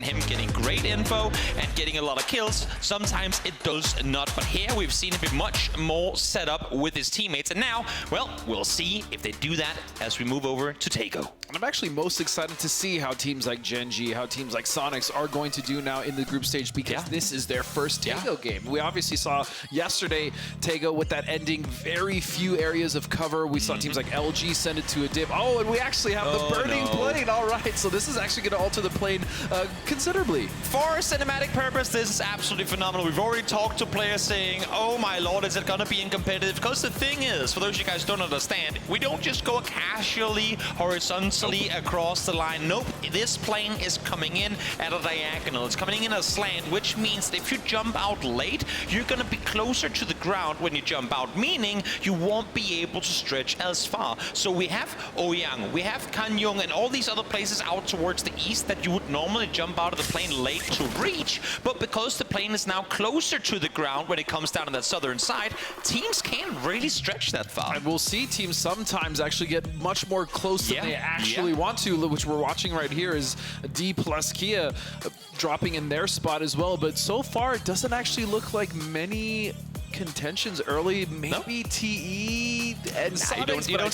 him getting great info and getting a lot of kills. Sometimes it does not, but here we've seen him be much more set up with his teammates. And now, well, we'll see if they do that as we move over to Taego. And I'm actually most excited to see how teams like Gen.G, how teams like Sonics are going to do now in the group stage, because this is their first Taego game. We obviously saw yesterday Taego with that ending, very few areas of cover. We saw teams like LG send it to a dip. Oh, and we actually have the burning plane. All right, so this is actually going to alter the plane considerably. For cinematic purpose, this is absolutely phenomenal. We've already talked to players saying, oh my lord, is it going to be competitive? Because the thing is, for those of you guys who don't understand, we don't just go casually, horizontally across the line. Nope, this plane is coming in at a diagonal. It's coming in at a slant, which means that if you jump out late, you're going to be closer to the ground when you jump out, meaning you won't be able to stretch as far. So we have Ouyang, we have Kanyong, and all these other places out towards the east that you would normally jump out of the plane late to reach, but because the plane is now closer to the ground when it comes down on that southern side, teams can't really stretch that far. And we'll see teams sometimes actually get much more close than they actually want to, which we're watching right here is D plus Kia dropping in their spot as well. But so far, it doesn't actually look like many contentions early. Maybe TE and Sonics, you don't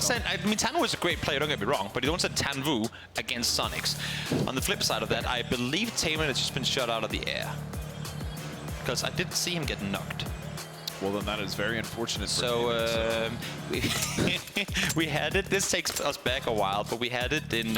send. I mean, Tanwu is a great player. Don't get me wrong, but you don't send Tanwu against Sonics. On the flip side of that, I believe Taman has just been shot out of the air because I didn't see him get knocked. Well, then that is very unfortunate for so we had it. This takes us back a while, but we had it in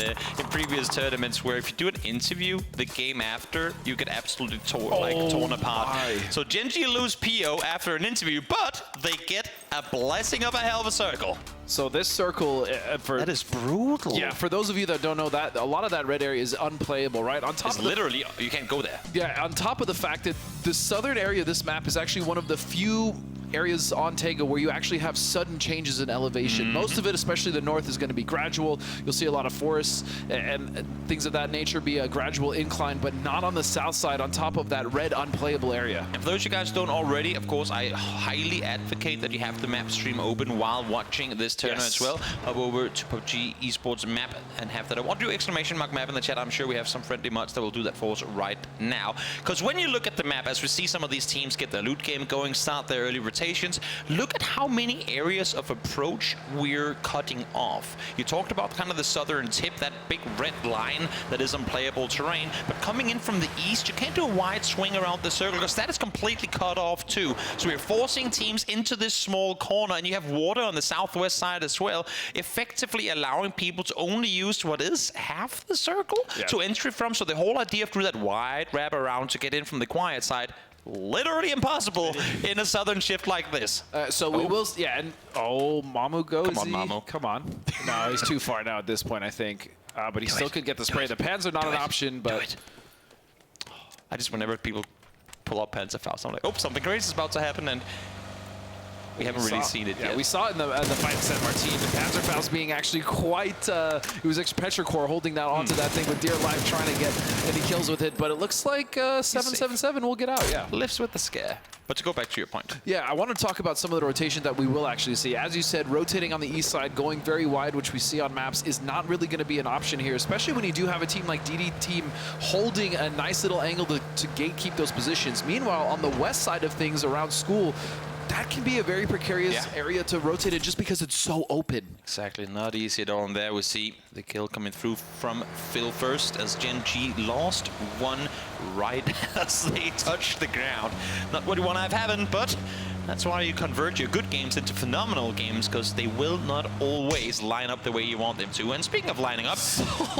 previous tournaments where if you do an interview, the game after, you get absolutely torn apart. So Gen.G lose PO after an interview, but they get a blessing of a hell of a circle. So this circle, that is brutal. Yeah, for those of you that don't know that, a lot of that red area is unplayable, right? On top it's literally, you can't go there. Yeah, on top of the fact that the southern area of this map is actually one of the few areas on Taego where you actually have sudden changes in elevation. Most of it, especially the north, is going to be gradual. You'll see a lot of forests and things of that nature be a gradual incline, but not on the south side on top of that red unplayable area. And for those of you guys who don't already, of course, I highly advocate that you have the map stream open while watching this tournament as well. Up over to PUBG Esports map and have that. I want to do exclamation mark map in the chat. I'm sure we have some friendly mods that will do that for us right now. Because when you look at the map, as we see some of these teams get their loot game going, start their early rotations, look at how many areas of approach we're cutting off. You talked about kind of the southern tip, that big red line that is unplayable terrain, but coming in from the east, you can't do a wide swing around the circle because that is completely cut off too. So we're forcing teams into this small corner, and you have water on the southwest side as well, effectively allowing people to only use what is half the circle to entry from. So the whole idea of doing that wide wrap around to get in from the quiet side, literally impossible in a southern shift like this. So we will, and Mamu goes. Come on, Mamu. Come on. No, he's too far now at this point, I think. But he still could get the spray. The pans are not an option, but I just, whenever people pull up Panzerfaust, I'm like, oh, something crazy is about to happen, and we haven't really seen it yet. We saw it in the fight in San Martin. The Panzerfaust being actually quite, it was Petrichor holding that onto that thing with Dear Life trying to get any kills with it, but it looks like 777 will get out, Lifts with the scare. But to go back to your point. Yeah, I want to talk about some of the rotation that we will actually see. As you said, rotating on the east side, going very wide, which we see on maps, is not really going to be an option here, especially when you do have a team like DD Team holding a nice little angle to gatekeep those positions. Meanwhile, on the west side of things around school, that can be a very precarious area to rotate it just because it's so open. Exactly, not easy at all. And there we see the kill coming through from Phil first as Gen.G lost one right as they touched the ground. Not what you want to have happen, but that's why you convert your good games into phenomenal games, because they will not always line up the way you want them to. And speaking of lining up,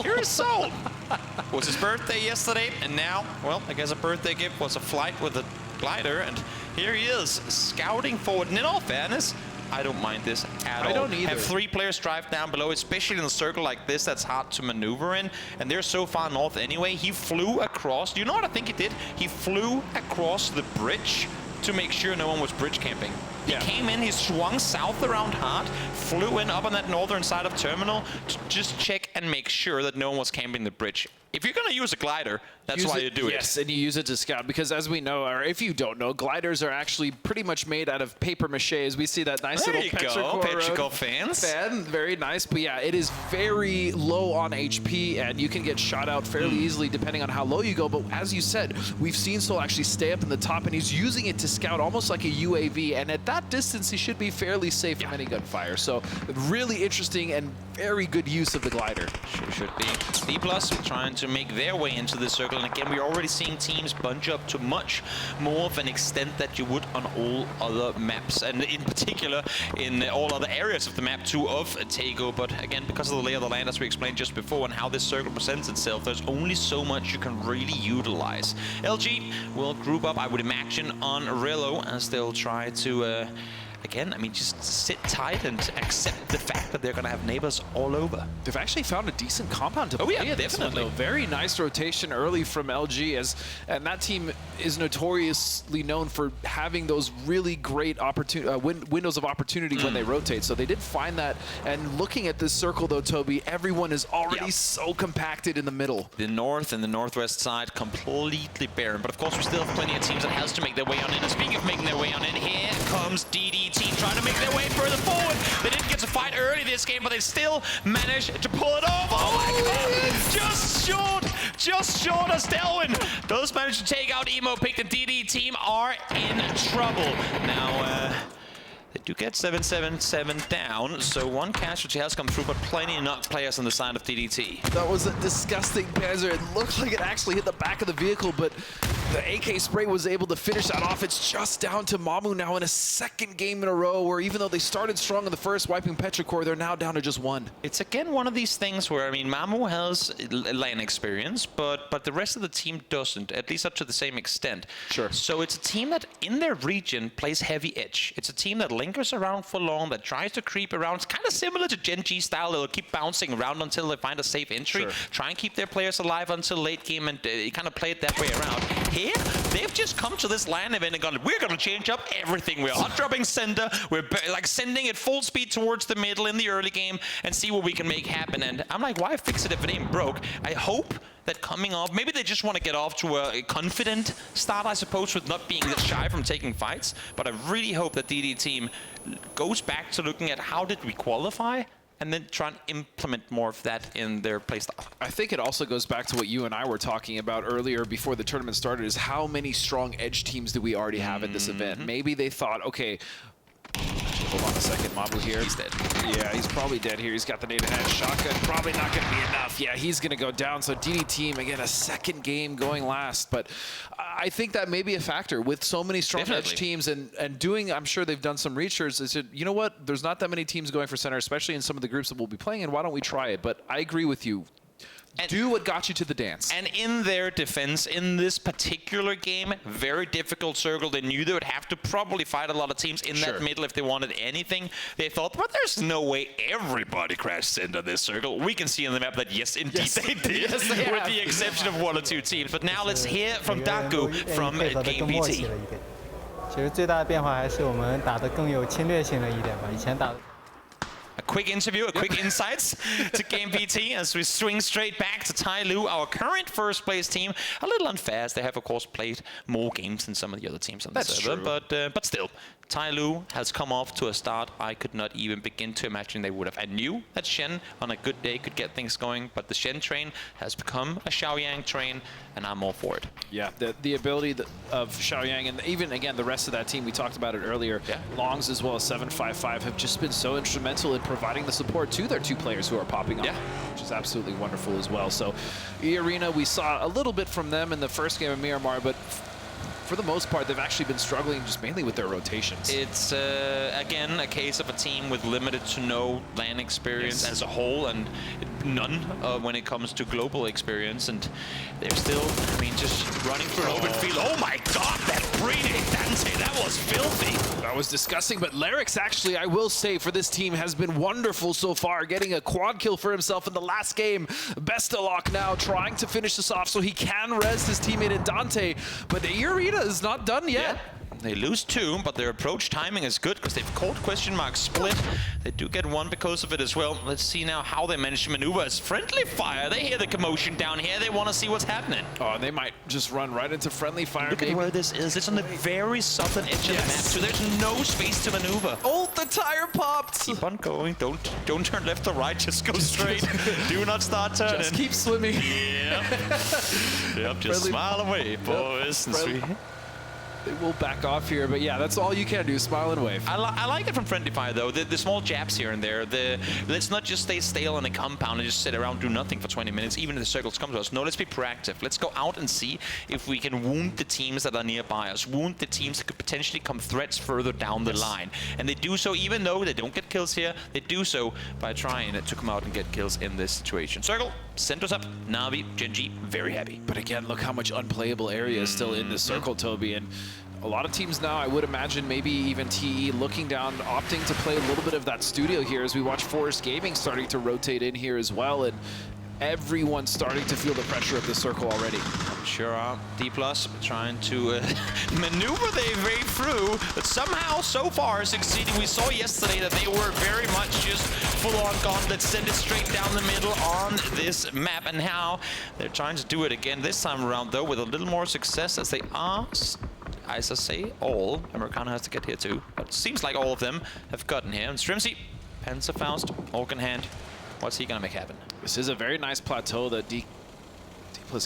here's Soul. It was his birthday yesterday, and now, well, I guess a birthday gift was a flight with a glider, and here he is, scouting forward. And in all fairness, I don't mind this at all. I don't either. Have 3 players drive down below, especially in a circle like this that's hard to maneuver in, and they're so far north anyway. He flew across, you know what I think he did? He flew across the bridge to make sure no one was bridge camping. He came in, he swung south around Hart, flew in up on that northern side of Terminal to just check and make sure that no one was camping the bridge. if you're going to use a glider, that's why you do it. Yes, and you use it to scout, because as we know, or if you don't know, gliders are actually pretty much made out of paper mache. As we see that nice little Petrichor fans. Very nice. But yeah, it is very low on HP, and you can get shot out fairly easily depending on how low you go. But as you said, we've seen Sol actually stay up in the top, and he's using it to scout almost like a UAV. And at that distance, he should be fairly safe from any gunfire. So really interesting and very good use of the glider. Should be. D+ trying to make their way into this circle. And again, we're already seeing teams bunch up to much more of an extent that you would on all other maps. And in particular, in all other areas of the map too of Taego. But again, because of the lay of the land, as we explained just before, and how this circle presents itself, there's only so much you can really utilize. LG will group up, I would imagine, on Rello as they'll try to... again, I mean, just sit tight and accept the fact that they're going to have neighbors all over. They've actually found a decent compound to play in this one, though. Very nice rotation early from LG, and that team is notoriously known for having those really great windows of opportunity when they rotate. So they did find that. And looking at this circle, though, Toby, everyone is already so compacted in the middle. The north and the northwest side completely barren. But of course, we still have plenty of teams that has to make their way on in. And speaking of making their way on in, here comes DD team trying to make their way further forward. They didn't get to fight early this game, but they still managed to pull it off. Oh my god! Just short of Stelwyn. Those managed to take out Emo Pick. The DD team are in trouble. Now, they do get 777 down, so one casualty has come through, but plenty of knocked players on the side of DDT. That was a disgusting Panzer. It looked like it actually hit the back of the vehicle, but the AK spray was able to finish that off. It's just down to Mamu now in a second game in a row, where even though they started strong in the first, wiping Petrichor, they're now down to just one. It's again one of these things where, I mean, Mamu has lane experience, but the rest of the team doesn't, at least up to the same extent. Sure. So it's a team that in their region plays heavy edge. It's a team that lingers around for long, that tries to creep around. It's kind of similar to Gen G style. They'll keep bouncing around until they find a safe entry. Try and keep their players alive until late game, and kind of play it that way around. Here, they've just come to this LAN event and gone, we're going to change up everything. We're hot dropping center. We're like sending it full speed towards the middle in the early game and see what we can make happen. And I'm like, why fix it if it ain't broke? I hope that coming off, maybe they just want to get off to a confident start, I suppose, with not being that shy from taking fights. But I really hope that DD team goes back to looking at how did we qualify, and then try and implement more of that in their playstyle. I think it also goes back to what you and I were talking about earlier before the tournament started, is how many strong edge teams do we already have at this event? Maybe they thought, okay, hold on a second, Mabu here. He's dead. Yeah, he's probably dead here. He's got the nade ahead. Shotgun probably not going to be enough. Yeah, he's going to go down. So DD team, again, a second game going last. But I think that may be a factor with so many strong edge teams and doing, I'm sure they've done some research. They said, you know what, there's not that many teams going for center, especially in some of the groups that we'll be playing in. Why don't we try it? But I agree with you. And do what got you to the dance. And in their defense, in this particular game, very difficult circle. They knew they would have to probably fight a lot of teams in that middle if they wanted anything. They thought, but there's no way everybody crashed into this circle. We can see on the map that yes, indeed they did, with the exception of one or two teams. But now let's hear from Daku from Game PT. 其实最大的变化还是我们打得更有侵略性了一点吧，以前打。 A quick interview, a quick insights to Game PT as we swing straight back to Tai Lu, our current first place team. A little unfair as they have, of course, played more games than some of the other teams on the server. But still, Tai Lu has come off to a start I could not even begin to imagine they would have. I knew that Shen on a good day could get things going, but the Shen train has become a Xiaoyang train, and I'm all for it. Yeah, the ability of Xiaoyang, and even, again, the rest of that team, we talked about it earlier. Longs as well as 755 have just been so instrumental in providing the support to their two players who are popping up, which is absolutely wonderful as well. So E-Arena, we saw a little bit from them in the first game of Miramar, but for the most part, they've actually been struggling just mainly with their rotations. It's, again, a case of a team with limited to no LAN experience as a whole, and none when it comes to global experience. And they're still, I mean, just running through an open field. Oh my god, that breathtaking Dante, that was filthy. That was disgusting, but Larix actually, I will say, for this team has been wonderful so far, getting a quad kill for himself in the last game. Bestalok now trying to finish this off so he can res his teammate in Dante, but the Arena is not done yet. They lose 2, but their approach timing is good because they've called question mark split. They do get 1 because of it as well. Let's see now how they manage to maneuver as friendly fire. They hear the commotion down here. They want to see what's happening. Oh, they might just run right into friendly fire. Look at where this is. It's on the very southern edge of the map, so there's no space to maneuver. Oh, the tire popped. Keep on going. Don't turn left or right. Just go straight. Do not start turning. Just keep swimming. Yep. Yep. Just smile away, boys. They will back off here, but yeah, that's all you can do, smile and wave. I like it from friendly fire, though. The small jabs here and there. Let's not just stay stale in a compound and just sit around do nothing for 20 minutes, even if the circles come to us. No, let's be proactive. Let's go out and see if we can wound the teams that are nearby us, wound the teams that could potentially come threats further down the line. And they do so, even though they don't get kills here, they do so by trying to come out and get kills in this situation. Circle, centers up, Na'Vi, Gen.G, very happy. But again, look how much unplayable area is still in this circle, Toby. And a lot of teams now, I would imagine, maybe even TE looking down, opting to play a little bit of that studio here as we watch Forest Gaming starting to rotate in here as well. And everyone's starting to feel the pressure of the circle already. Sure are. D+ trying to maneuver their way through, but somehow, so far, succeeding. We saw yesterday that they were very much just full-on gauntlet, send it straight down the middle on this map, and now they're trying to do it again this time around, though, with a little more success as they are, as I say, all. Americano has to get here too, but it seems like all of them have gotten here. And Strimsy, Panzerfaust, Orc in hand. What's he gonna make happen? This is a very nice plateau that D+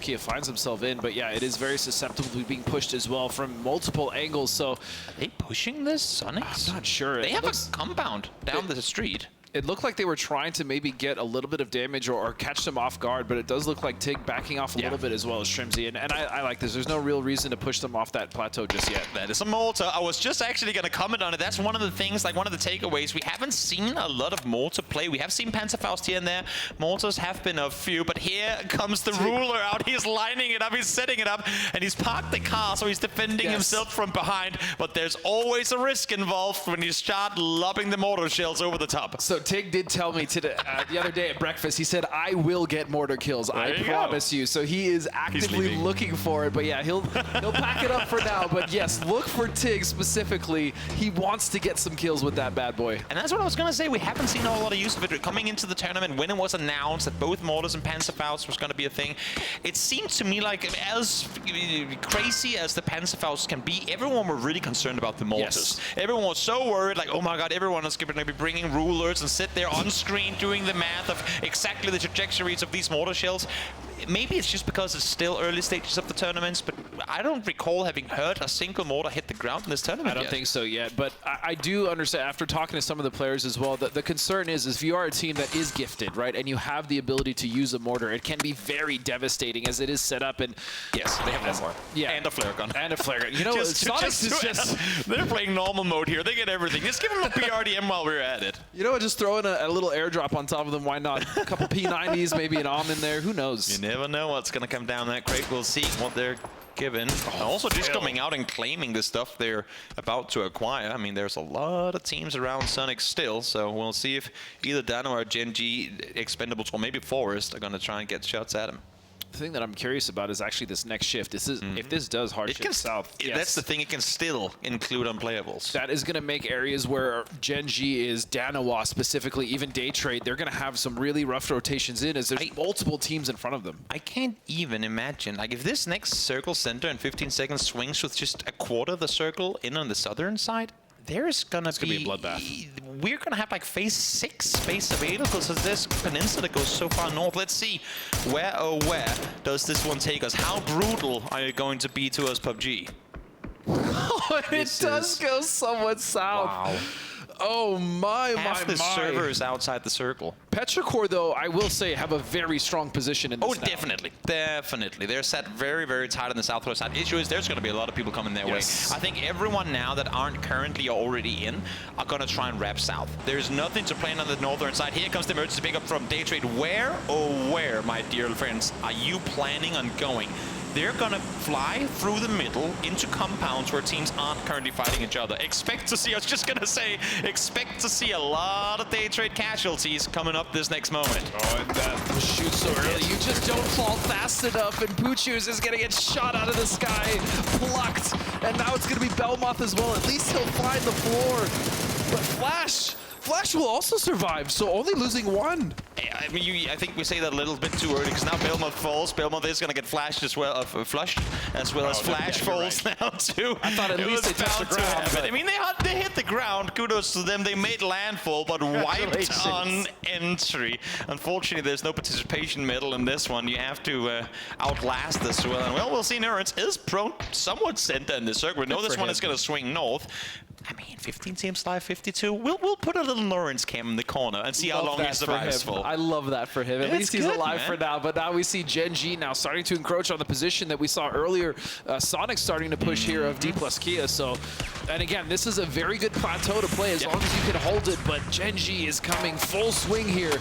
Kia finds himself in, but yeah, it is very susceptible to being pushed as well from multiple angles. So, are they pushing this, Sonics? I'm not sure. They have a compound down the street. It looked like they were trying to maybe get a little bit of damage or catch them off guard, but it does look like Tig backing off a little bit as well as Strimsy. And I like this. There's no real reason to push them off that plateau just yet. That is a mortar. I was just actually going to comment on it. That's one of the things, like one of the takeaways. We haven't seen a lot of mortar play. We have seen Panzerfaust here and there. Mortars have been a few, but here comes the ruler out. He's lining it up. He's setting it up, and he's parked the car, so he's defending himself from behind. But there's always a risk involved when you start lobbing the mortar shells over the top. So Tig did tell me today, the other day at breakfast, he said, I will get mortar kills. I promise you. So he is actively looking for it. But yeah, he'll pack it up for now. But yes, look for Tig specifically. He wants to get some kills with that bad boy. And that's what I was going to say. We haven't seen a whole lot of use of it coming into the tournament. When it was announced that both mortars and Panzerfaust was going to be a thing, it seemed to me like as crazy as the Panzerfaust can be, everyone were really concerned about the mortars. Everyone was so worried, like, oh my god, everyone is going to be bringing rulers and sit there on screen doing the math of exactly the trajectories of these mortar shells. Maybe it's just because it's still early stages of the tournaments, but I don't recall having heard a single mortar hit the ground in this tournament I don't think so yet, but I do understand, after talking to some of the players as well, that the concern is if you are a team that is gifted, right, and you have the ability to use a mortar, it can be very devastating as it is set up. And yes, they have one more. Yeah. And a flare gun. And a flare gun. You know, they're playing normal mode here. They get everything. Just give them a PRDM while we're at it. You know what, just throw in a little airdrop on top of them, why not? A couple P90s, maybe an ARM in there, who knows? You never know what's going to come down that crate. We'll see what they're given. Also just coming out and claiming the stuff they're about to acquire. I mean, there's a lot of teams around Sonic still, so we'll see if either Dano or Gen.G Expendables or maybe Forest are going to try and get shots at him. The thing that I'm curious about is actually this next shift. This is if this does hard shift south. That's the thing. It can still include unplayables. That is going to make areas where Gen.G is Danawa specifically, even Day Trade, they're going to have some really rough rotations in as there's multiple teams in front of them. I can't even imagine. Like if this next circle center in 15 seconds swings with just a quarter of the circle in on the southern side, there's gonna be a bloodbath. We're gonna have like phase 6 space available because this peninsula goes so far north. Let's see where does this one take us? How brutal are you going to be to us, PUBG? It does go somewhat south. Wow. Oh my, Half the server is outside the circle. Petrichor, though, I will say, have a very strong position in this now. Definitely. They're set very, very tight on the southwest side. Issue is there's going to be a lot of people coming their way. I think everyone now that aren't currently already in are going to try and wrap south. There's nothing to plan on the northern side. Here comes the emergency pickup from Day Trade. Where, oh where, my dear friends, are you planning on going? they're gonna fly through the middle into compounds where teams aren't currently fighting each other. Expect to see, I was just gonna say, expect to see a lot of day trade casualties coming up this next moment. Oh, and that shoot so early. You just don't fall fast enough, and Puchus is gonna get shot out of the sky, plucked, and now it's gonna be Belmoth as well. At least he'll find the floor. But Flash will also survive, so only losing one. I mean, I think we say that a little bit too early because now Belmoth falls. Belmoth is going to get flashed as well, flushed, as well as Flash falls now too. I thought at least they touched the ground. I mean, they hit the ground. Kudos to them. They made landfall, but wiped on entry. Unfortunately, there's no participation medal in this one. You have to outlast this as well. And well, we'll see. Nerds is prone somewhat center in this circle. We know this one is going to swing north. I mean, 15 teams live, 52. We'll put a little Lawrence cam in the corner and see how long he survives for. I love that for him. At least he's alive for now. But now we see Gen.G now starting to encroach on the position that we saw earlier. Sonic starting to push here of D plus Kia. So, and again, this is a very good plateau to play as long as you can hold it. But Gen.G is coming full swing here.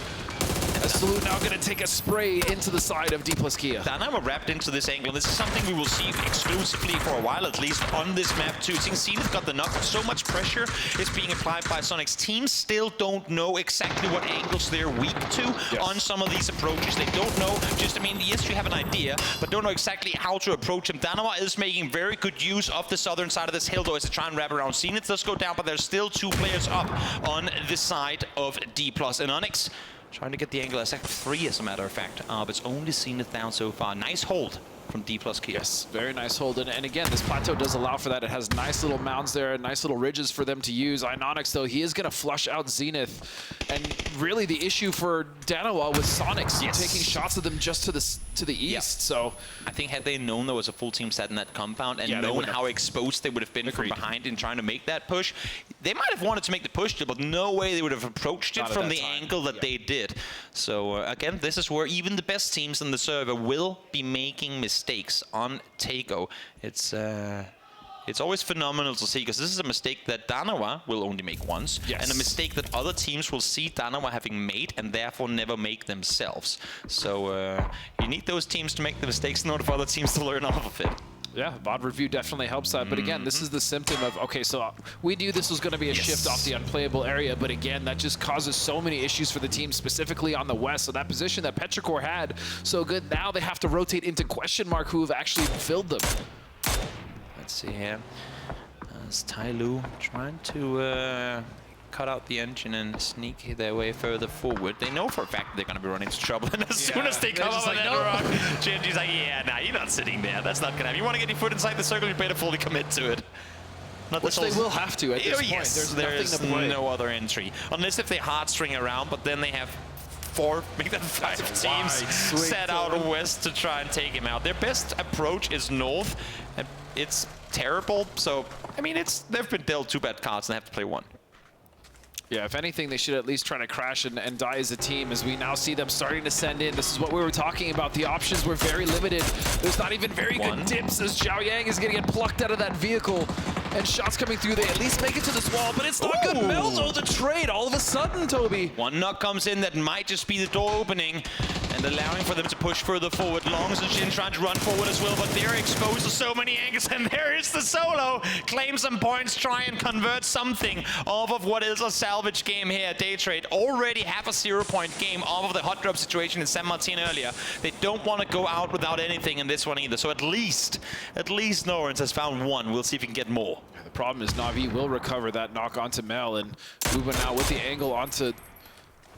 Salute now going to take a spray into the side of D plus Kia. Dynamo wrapped into this angle. This is something we will see exclusively for a while, at least on this map too. Seeing Zenith got the knock, so much pressure is being applied by Sonic's teams. Still don't know exactly what angles they're weak to on some of these approaches. They don't know. Just, I mean, yes, you have an idea, but don't know exactly how to approach him. Dynamo is making very good use of the southern side of this hill, though, as they try and wrap around. Zenith does go down, but there's still 2 players up on this side of D plus. And Onyx trying to get the angle. That's actually 3, as a matter of fact. But it's only Zenith down so far. Nice hold from D plus Kia. Yes, very nice hold. And again, this plateau does allow for that. It has nice little mounds there, nice little ridges for them to use. Iononyx, though, he is going to flush out Zenith. And really the issue for Danawa was Sonics taking shots of them just to the east. So I think had they known there was a full team set in that compound and known how exposed they would have been from behind in trying to make that push, they might have wanted to make the push, but no way they would have approached it from the angle that they did. So again, this is where even the best teams in the server will be making mistakes on Taego. It's always phenomenal to see, because this is a mistake that Danawa will only make once, and a mistake that other teams will see Danawa having made and therefore never make themselves. So you need those teams to make the mistakes in order for other teams to learn off of it. Yeah, VOD review definitely helps that. But again, this is the symptom of, okay, so we knew this was going to be a shift off the unplayable area, but again, that just causes so many issues for the team, specifically on the west. So that position that Petrichor had so good, now they have to rotate into Question Mark, who have actually filled them. Let's see here. It's Tyloo trying to cut out the engine and sneak their way further forward. They know for a fact that they're going to be running into trouble, and as soon as they come up with that rock, Gen.G's like, yeah, nah, you're not sitting there. That's not going to happen. You want to get your foot inside the circle, you better fully commit to it. Which they will have to at this point. There's no other entry. Unless if they heartstring around, but then they have 4, maybe 5 teams set out west to try and take him out. Their best approach is north, and it's terrible. So, I mean, they've been dealt 2 bad cards and they have to play 1. Yeah, if anything, they should at least try to crash and die as a team, as we now see them starting to send in. This is what we were talking about. The options were very limited. There's not even very good dips, as Zhao Yang is going to get plucked out of that vehicle. And shots coming through, they at least make it to this wall, but it's not good. Melzo, the trade, all of a sudden, Toby. 1 knock comes in that might just be the door opening and allowing for them to push further forward. Longs and Jin trying to run forward as well, but they're exposed to so many angles, and there is the solo. Claim some points, try and convert something off of what is a salvage game here. Day Trade already have a 0-point game off of the hot drop situation in San Martin earlier. They don't want to go out without anything in this one either, so at least Norrens has found 1. We'll see if he can get more. The problem is Na'Vi will recover that knock onto Mel, and Uba now with the angle onto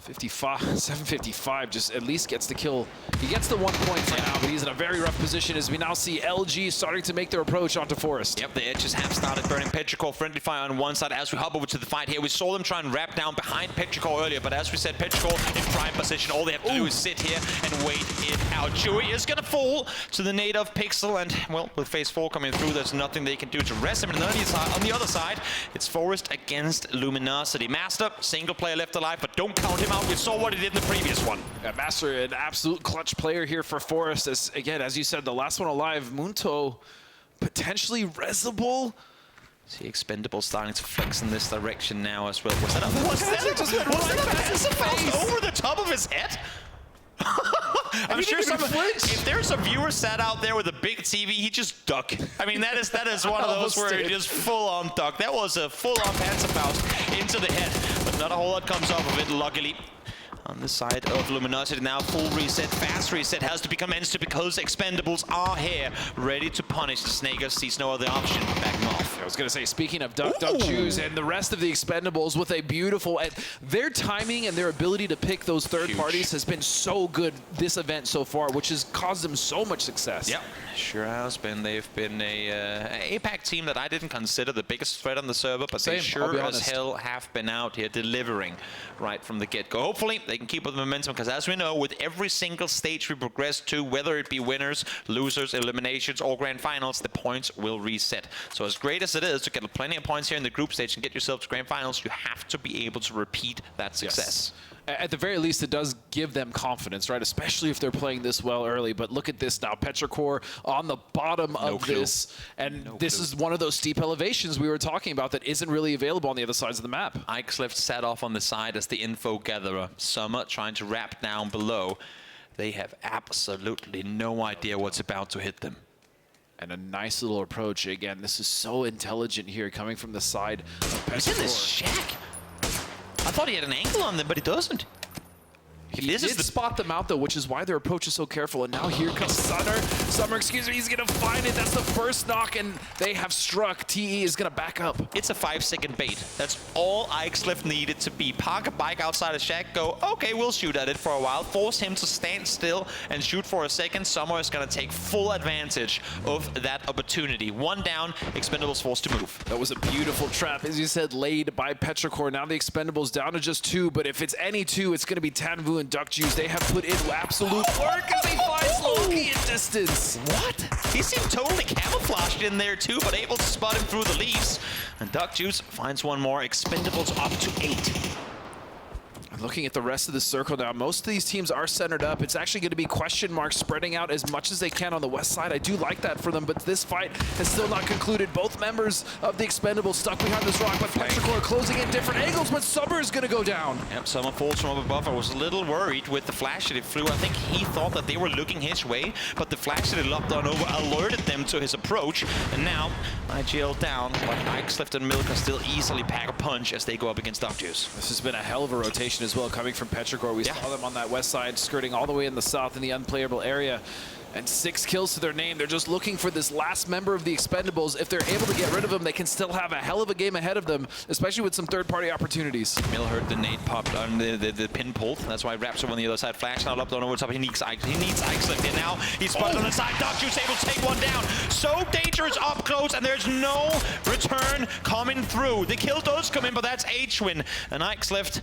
755 just at least gets the kill. He gets the 1 point for now, but he's in a very rough position as we now see LG starting to make their approach onto Forest. Yep, the edges have started burning. Petrichor, friendly fire on one side as we hop over to the fight here. We saw them try and wrap down behind Petrichor earlier, but as we said, Petrichor in prime position. All they have to do is sit here and wait it out. Chewy is going to fall to the native Pixel, and, well, with phase 4 coming through, there's nothing they can do to rest him. And on the other side, it's Forest against Luminosity. Master, single player left alive, but don't count him out. We saw what he did in the previous one. Yeah, Master, an absolute clutch player here for Forest. As, again, as you said, the last one alive, Munto, potentially resable. See Expendable starting to flex in this direction now as well. Was that a face over the top of his head? I'm sure didn't even flinch. if there's a viewer sat out there with a big TV, he just duck. I mean, that is one of those where he just full-on duck. That was a full-on Panzerfaust into the head, but not a whole lot comes off of it, luckily. On the side of Luminosity now, full reset, fast reset has to become instant because Expendables are here, ready to punish. The Snaker sees no other option, backing off. I was going to say, speaking of Duck Juice and the rest of the Expendables with a beautiful, their timing and their ability to pick those third parties has been so good this event so far, which has caused them so much success. Yep, sure has been. They've been a APAC team that I didn't consider the biggest threat on the server, but they sure as hell have been out here delivering right from the get-go. Hopefully, they can keep up the momentum, because as we know, with every single stage we progress to, whether it be winners, losers, eliminations, or grand finals, the points will reset. So as great as it is to get plenty of points here in the group stage and get yourself to grand finals, you have to be able to repeat that success. Yes. At the very least, it does give them confidence, right? Especially if they're playing this well early. But look at this now. Petrichor on the bottom of this. And this is one of those steep elevations we were talking about that isn't really available on the other sides of the map. Ixleft sat off on the side as the info gatherer. Summer trying to wrap down below. They have absolutely no idea what's about to hit them. And a nice little approach. Again, this is so intelligent here coming from the side of Petrichor. He's in this shack. I thought he had an angle on them, but he doesn't. He did spot them out, though, which is why their approach is so careful. And now here comes Summer, excuse me, he's going to find it. That's the first knock, and they have struck. TE is going to back up. It's a 5-second bait. That's all Ixleft needed to be. Park a bike outside a shack, go, okay, we'll shoot at it for a while. Force him to stand still and shoot for a second. Summer is going to take full advantage of that opportunity. One down, Expendables forced to move. That was a beautiful trap, as you said, laid by Petrichor. Now the Expendables down to just 2, but if it's any 2, it's going to be Tanvu and Duck Juice. They have put in absolute work as he finds Loki in distance. What? He seemed totally camouflaged in there too, but able to spot him through the leaves. And Duck Juice finds one more. Expendables up to 8. Looking at the rest of the circle now, most of these teams are centered up. It's actually going to be question marks spreading out as much as they can on the west side. I do like that for them, but this fight has still not concluded. Both members of the Expendables stuck behind this rock, but Petrichor closing in different angles, but Summer is going to go down. Yep, Summer falls from up above. I was a little worried with the flash that it flew. I think he thought that they were looking his way, but the flash that it lopped on over alerted them to his approach. And now, IGL down, but Ixleft and Milk can still easily pack a punch as they go up against Duck Juice. This has been a hell of a rotation as well coming from Petrichor. We saw them on that west side, skirting all the way in the south in the unplayable area. And 6 kills to their name. They're just looking for this last member of the Expendables. If they're able to get rid of him, they can still have a hell of a game ahead of them, especially with some third-party opportunities. Mill heard the nade popped on the pin pulled. That's why Raptor on the other side. Flash now up on over top. He needs Ixleft here now. He's spotted on the side. Duck Juice able to take one down. So dangerous up close, and there's no return coming through. The kill does come in, but that's H-Win. And Ixleft,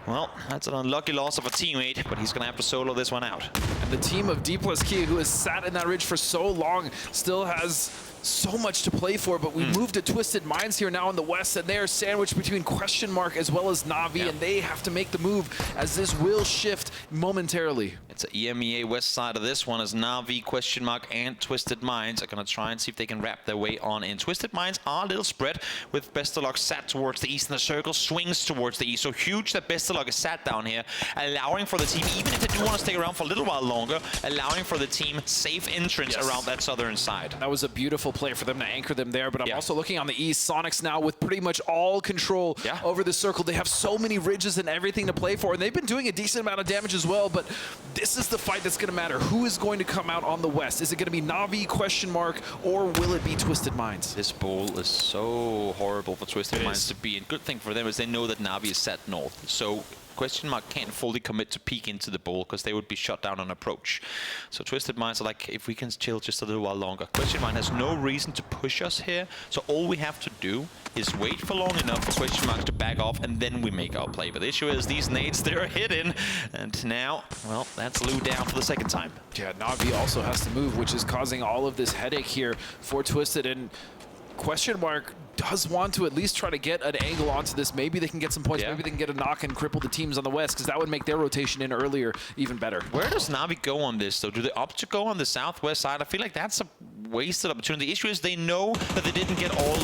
well, that's an unlucky loss of a teammate, but he's going to have to solo this one out. And the team of D+K, who has sat in that ridge for so long, still has so much to play for, but we moved to Twisted Minds here now in the west, and they are sandwiched between question mark as well as Na'Vi, and they have to make the move as this will shift momentarily. It's an EMEA west side of this one as Na'Vi, question mark, and Twisted Minds are going to try and see if they can wrap their way on in. Twisted Minds are a little spread with Bestalog sat towards the east, and the circle swings towards the east. So huge that Bestalog is sat down here, allowing for the team, even if they do want to stay around for a little while longer, allowing for the team safe entrance around that southern side. That was a beautiful play for them to anchor them there, but I'm also looking on the east. Sonics now with pretty much all control over the circle. They have so many ridges and everything to play for, and they've been doing a decent amount of damage as well, but this is the fight that's going to matter. Who is going to come out on the west? Is it going to be Na'Vi, question mark, or will it be Twisted Minds? This bowl is so horrible for Twisted Minds to be in. Good thing for them is they know that Na'Vi is set north, so question mark can't fully commit to peek into the bowl because they would be shut down on approach. So Twisted Minds are like, if we can chill just a little while longer. Question mark has no reason to push us here, so all we have to do is wait for long enough for question mark to back off, and then we make our play. But the issue is these nades, they're hidden, and now, well, that's Lou down for the second time. Yeah, Na'Vi also has to move, which is causing all of this headache here for Twisted, and question mark does want to at least try to get an angle onto this. Maybe they can get some points. Maybe they can get a knock and cripple the teams on the west, because that would make their rotation in earlier even better. Where does Na'Vi go on this, though? Do they opt to go on the southwest side? I feel like that's a wasted opportunity. The issue is they know that they didn't get all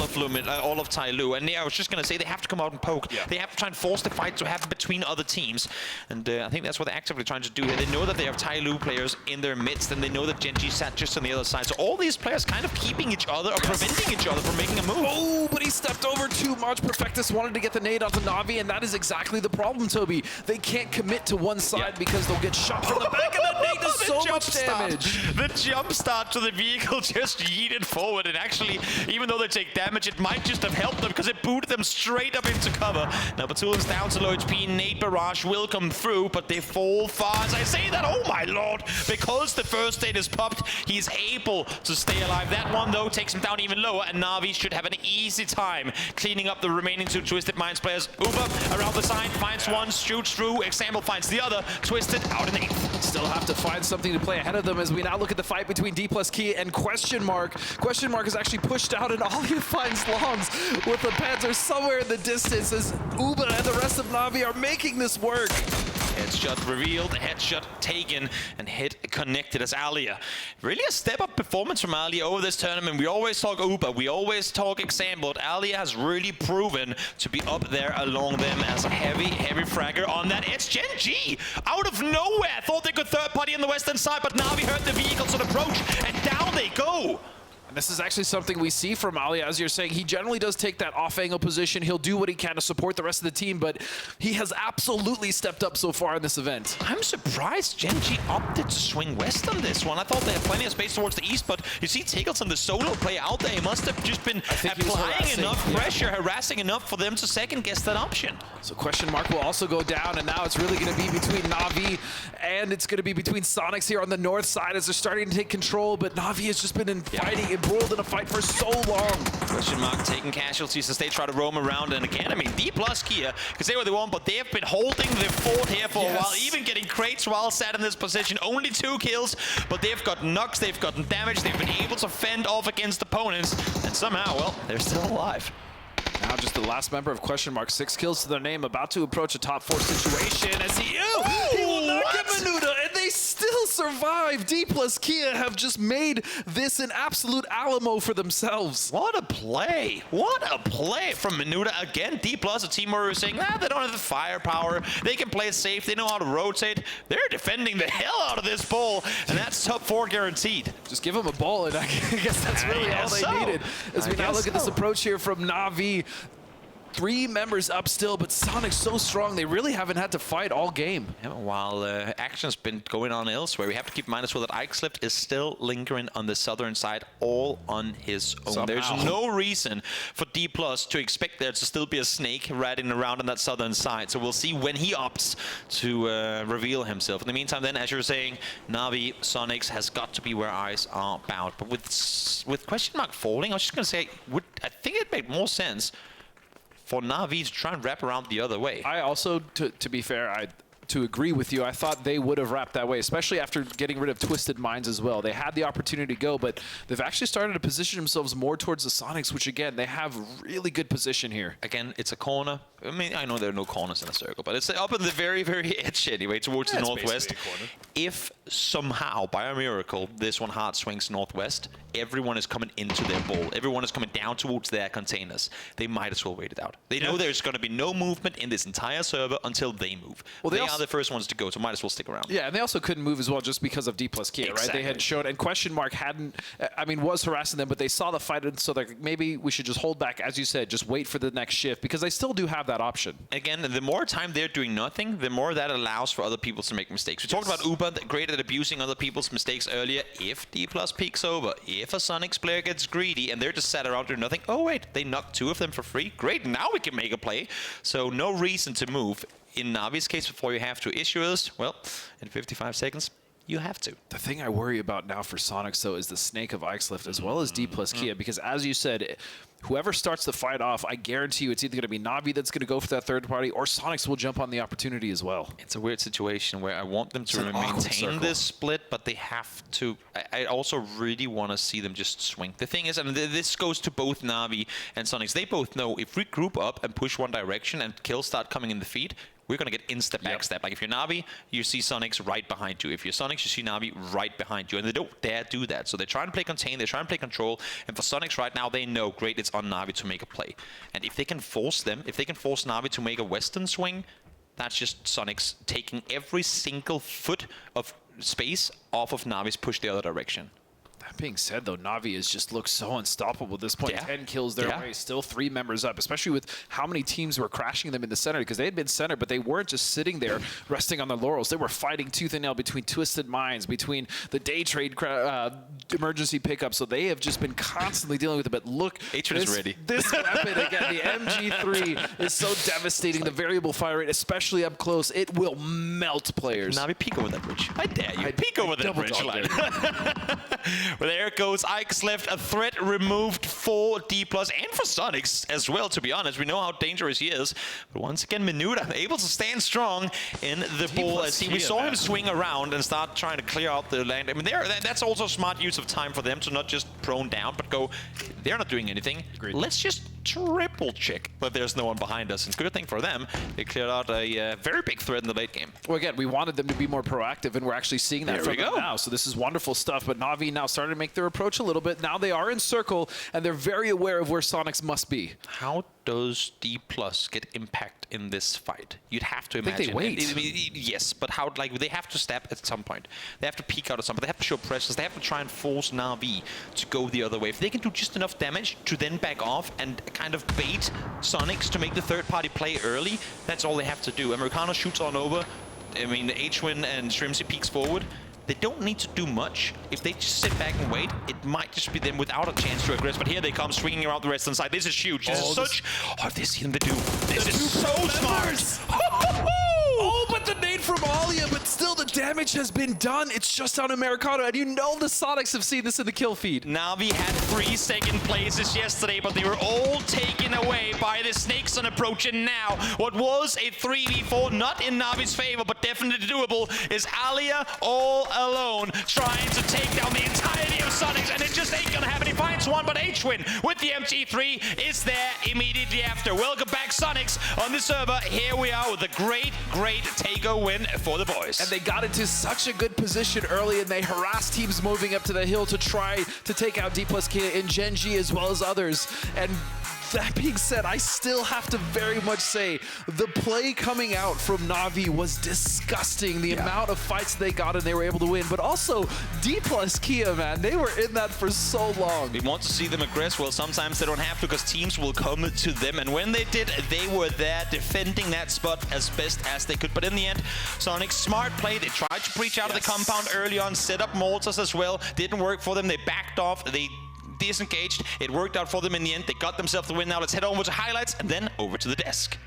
of Tai Lu, and I was just going to say they have to come out and poke. They have to try and force the fight to happen between other teams, and I think that's what they're actively trying to do here. They know that they have Tai Lu players in their midst, and they know that Genji sat just on the other side. So all these players kind of keeping each other or preventing each other from making a move. Oh, but he stepped over too much. Perfectus wanted to get the nade onto Na'Vi, and that is exactly the problem, Toby. They can't commit to one side because they'll get shot from the back, and that nade does so much damage. The jump start to the vehicle just yeeted forward, and actually, even though they take damage, it might just have helped them because it booted them straight up into cover. Now, Batulin's down to low HP. Nade Barrage will come through, but they fall far. As I say that, oh my lord, because the first nade is popped, he's able to stay alive. That one, though, takes him down even lower, and Na'Vi should have an easy time cleaning up the remaining two Twisted Minds players. Uber around the side, finds one, shoots through. Example finds the other. Twisted out in the 8th. Still have to find something to play ahead of them as we now look at the fight between D+Kia and Question Mark. Question Mark is actually pushed out, and all he finds Longs with the Panzer somewhere in the distance as Uber and the rest of Na'Vi are making this work. Headshot revealed, headshot taken, and hit connected as Alia. Really a step-up performance from Alia over this tournament. We always talk Uber, we always talk Example. Alia has really proven to be up there along them as a heavy fragger on that edge. Genji, out of nowhere, thought they could third party on the western side, but Na'Vi heard the vehicles on approach, and down they go. And this is actually something we see from Alia, as you're saying. He generally does take that off-angle position. He'll do what he can to support the rest of the team, but he has absolutely stepped up so far in this event. I'm surprised Genji opted to swing west on this one. I thought they had plenty of space towards the east, but you see Tiggleton, the solo play out there. He must have just been applying enough pressure, harassing enough for them to second-guess that option. So Question Mark will also go down, and now it's really going to be between Na'Vi and it's going to be between Sonics here on the north side as they're starting to take control, but Na'Vi has just been fighting embroiled in a fight for so long. Question Mark taking casualties as they try to roam around, and again, I mean, D+Kia can say what they want, but they have been holding the fort here for a while, even getting crates while sat in this position. Only 2 kills, but they've got knocks, they've gotten damage, they've been able to fend off against opponents, and somehow, well, they're still alive. Now just the last member of Question Mark, 6 kills to their name, about to approach a top 4 situation as he will not get Menuda, and they still survive. D+Kia have just made this an absolute Alamo for themselves. What a play. What a play from Menuda. Again, D+, a team where we're saying, they don't have the firepower. They can play it safe. They know how to rotate. They're defending the hell out of this ball, and that's top 4 guaranteed. Just give them a ball, and I guess that's really all they needed. As we now look at this approach here from Na'Vi. 3 members up still, but Sonic's so strong, they really haven't had to fight all game. Yeah, while action's been going on elsewhere, we have to keep in mind as well that Ixlift is still lingering on the southern side all on his own. Somehow. There's no reason for D+ to expect there to still be a snake riding around on that southern side. So we'll see when he opts to reveal himself. In the meantime then, as you're saying, Na'Vi, Sonics has got to be where eyes are bound. But with Question Mark falling, I was just going to say, I think it made more sense for Na'Vi to try and wrap around the other way. I also, to be fair, to agree with you, I thought they would have wrapped that way, especially after getting rid of Twisted Minds as well. They had the opportunity to go, but they've actually started to position themselves more towards the Sonics, which again, they have really good position here. Again, it's a corner. I mean, I know there are no corners in a circle, but it's up in the very, very edge anyway, towards the northwest. If somehow, by a miracle, this one hard swings northwest, everyone is coming into their ball. Everyone is coming down towards their containers. They might as well wait it out. They know there's going to be no movement in this entire server until they move. Well, they are the first ones to go, so might as well stick around. Yeah, and they also couldn't move as well just because of D+Kia, right? They had shown, and Question Mark was harassing them, but they saw the fight, and so they're like, maybe we should just hold back, as you said, just wait for the next shift, because they still do have that option. Again, the more time they're doing nothing, the more that allows for other people to make mistakes. We talked about Uber, great at abusing other people's mistakes earlier. If D+ peeks over, if a Sonics player gets greedy, and they're just sat around doing nothing, oh wait, they knocked 2 of them for free. Great, now we can make a play. So no reason to move. In Na'Vi's case, before you have to issue us, well, in 55 seconds, you have to. The thing I worry about now for Sonics, though, is the snake of Ixlift as well as D+Kia, because as you said, whoever starts the fight off, I guarantee you it's either going to be Na'Vi that's going to go for that third party, or Sonics will jump on the opportunity as well. It's a weird situation where I want them to maintain this split, but they have to. I also really want to see them just swing. The thing is, and this goes to both Na'Vi and Sonics, they both know if we group up and push one direction and kills start coming in the feed, we're going to get insta backstab. Like if you're Na'Vi, you see Sonics right behind you. If you're Sonics, you see Na'Vi right behind you. And they don't dare do that. So they're trying to play contain, they're trying to play control. And for Sonics right now, they know, great, it's on Na'Vi to make a play. And if they can force them, if they can force Na'Vi to make a Western swing, that's just Sonics taking every single foot of space off of Na'Vi's push the other direction. That being said, though, Na'Vi has just looked so unstoppable at this point. 10 kills their way, still 3 members up, especially with how many teams were crashing them in the center, because they had been center, but they weren't just sitting there resting on their laurels. They were fighting tooth and nail between Twisted Minds, between the day trade emergency pickup, so they have just been constantly dealing with it. But look, Atron is ready. This weapon, again, the MG3 is so devastating. The variable fire rate, especially up close, it will melt players. Na'Vi, peek over that bridge. I dare you. Peek over that bridge line. Well, there it goes. Ike's left a threat removed for D+, and for Sonics as well, to be honest. We know how dangerous he is. But once again, Menuda able to stand strong in the ball. As we saw him swing around and start trying to clear out the land. I mean, that's also smart use of time for them to not just prone down, but go, they're not doing anything. Agreed. Let's just triple check that there's no one behind us. And good thing for them, they cleared out a very big threat in the late game. Well, again, we wanted them to be more proactive, and we're actually seeing that from them now. So this is wonderful stuff. But Na'Vi now starting to make their approach a little bit. Now they are in circle, and they're very aware of where Sonics must be. How does D+ get impact in this fight? You'd have to imagine. I think they wait. Yes, but how? Like they have to step at some point. They have to peek out at some point. They have to show presence. They have to try and force Na'Vi to go the other way. If they can do just enough damage to then back off and kind of bait Sonics to make the third party play early, that's all they have to do. Americano shoots on over. I mean, H-Win and Shrimsy peeks forward. They don't need to do much. If they just sit back and wait, it might just be them without a chance to aggress. But here they come, swinging around the western side. This is huge. This is such... Oh, they see them to do. This is so smart. Oh, but the nade from Alia, but still the damage has been done. It's just on Americano, and you know the Sonics have seen this in the kill feed. Na'Vi had 3 second places yesterday, but they were all taken away by the Snakes on approach. And now, what was a 3v4, not in Na'Vi's favor, but definitely doable, is Alia all alone, trying to take down the entirety of Sonics, and it just ain't gonna happen. He finds one, but H-Win with the MG3 is there immediately after. Welcome back, Sonics, on the server. Here we are with a great take-o win for the boys. And they got into such a good position early, and they harassed teams moving up to the hill to try to take out D+ Kia and Genji as well as others. And that being said, I still have to very much say the play coming out from Na'Vi was disgusting. The amount of fights they got and they were able to win. But also, D+ Kia, man, they were in that for so long. We want to see them aggress. Well, sometimes they don't have to because teams will come to them. And when they did, they were there defending that spot as best as they could. But in the end, Sonic, smart play. They tried to breach out of the compound early on, set up mortars as well. Didn't work for them. They backed off. They disengaged. It worked out for them in the end. They got themselves the win. Now let's head over to highlights and then over to the desk.